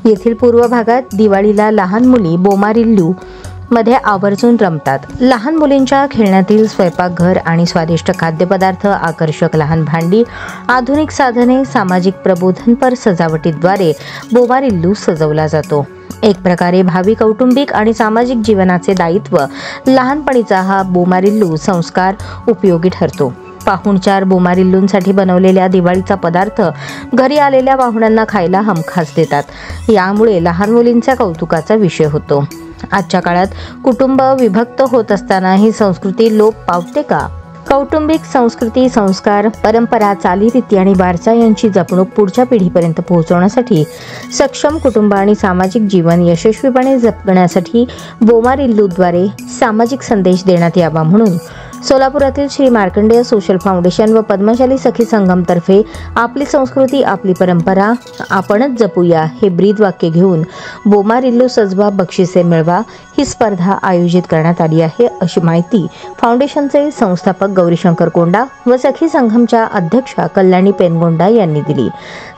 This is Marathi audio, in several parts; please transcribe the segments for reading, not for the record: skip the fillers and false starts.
येथील पूर्व भागात दिवाळीला लहान मुली बोमारिल्लू मध्ये आवर्जून रमतात। लहान मुलींच्या खेळण्यातील स्वयंपाकघर आणि स्वादिष्ट खाद्यपदार्थ, आकर्षक लहान भांडी, आधुनिक साधने, सामाजिक प्रबोधनपर सजावटीद्वारे बोमारिल्लू सजवला जातो। एक प्रकारे भावी कौटुंबिक आणि सामाजिक जीवनाचे दायित्व लहानपणीचा हा बोमारिल्लू संस्कार उपयोगी ठरतो। पाहुणचार बोमारिल्लूंसाठी बनवलेल्या दिवाळीचा पदार्थ घरी आलेल्या पाहुण्यांना खायला हमखास देतात। यामुळे लहान मुलींच्या कौतुकाचा विषय होतो। आजच्या काळात कुटुंब विभक्त होत असताना ही संस्कृती लोप पावते का? कौटुंबिक संस्कृती, संस्कार, परंपरा, चालीरीती आणि वारसा यांची जपणूक पुढच्या पिढीपर्यंत पोहोचवण्यासाठी सक्षम कुटुंब आणि सामाजिक जीवन यशस्वीपणे जपण्यासाठी बोमारिल्लूद्वारे सामाजिक संदेश देण्यात यावा म्हणून सोलापुरातील श्री मार्कंडेय सोशल फाउंडेशन व पद्मशाली सखी संघमतर्फे आपली संस्कृती, आपली परंपरा आपणच जपूया हे ब्रीद वाक्य घेऊन बोमारिल्लू सजवा, बक्षिसे मिळवा ही स्पर्धा आयोजित करण्यात आली आहे, अशी माहिती फाउंडेशनचे संस्थापक गौरीशंकर कोंडा व सखी संघमच्या अध्यक्षा कल्याणी पेनगोंडा यांनी दिली।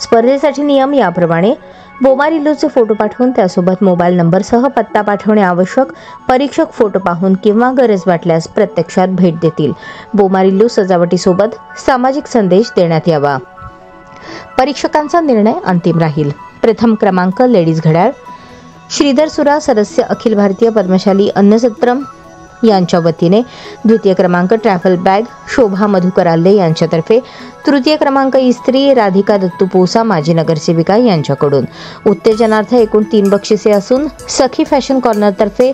स्पर्धेसाठी नियम याप्रमाणे: बोमारिल्लूचे फोटो पाठवून त्यासोबत मोबाईल नंबरसह पत्ता पाठवणे आवश्यक। परीक्षक फोटो पाहून किंवा गरज वाटल्यास प्रत्यक्षात भेट देतील। बोमारिल्लू सजावटीसोबत सामाजिक संदेश देण्यात यावा। परीक्षकांचा निर्णय अंतिम राहील। प्रथम क्रमांक लेडीज घड्याळ श्रीधर सुरा सदस्य अखिल भारतीय पद्मशाली अन्नसत्रम यांच्या वतीने, द्वितीय क्रमांक ट्रॅव्हल बॅग शोभा मधुकर आल्ले यांच्यातर्फे, तृतीय क्रमांक इस्त्री राधिका दत्तू पोसा माजी नगरसेविका यांच्याकडून। उत्तेजनार्थ एकूण 3 बक्षिसे असून सखी फॅशन कॉर्नरतर्फे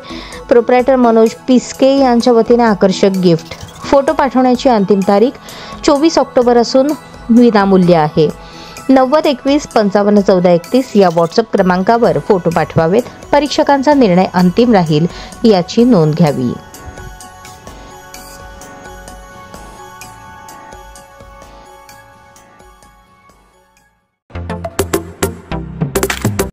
प्रोप्रायटर मनोज पिस्के यांच्या वतीने आकर्षक गिफ्ट। फोटो पाठवण्याची अंतिम तारीख 24 ऑक्टोबर असून विनामूल्य आहे। 90 21 55 14 31 या व्हॉट्सअप क्रमांकावर फोटो पाठवावेत। परीक्षकांचा निर्णय अंतिम राहील याची नोंद घ्यावी।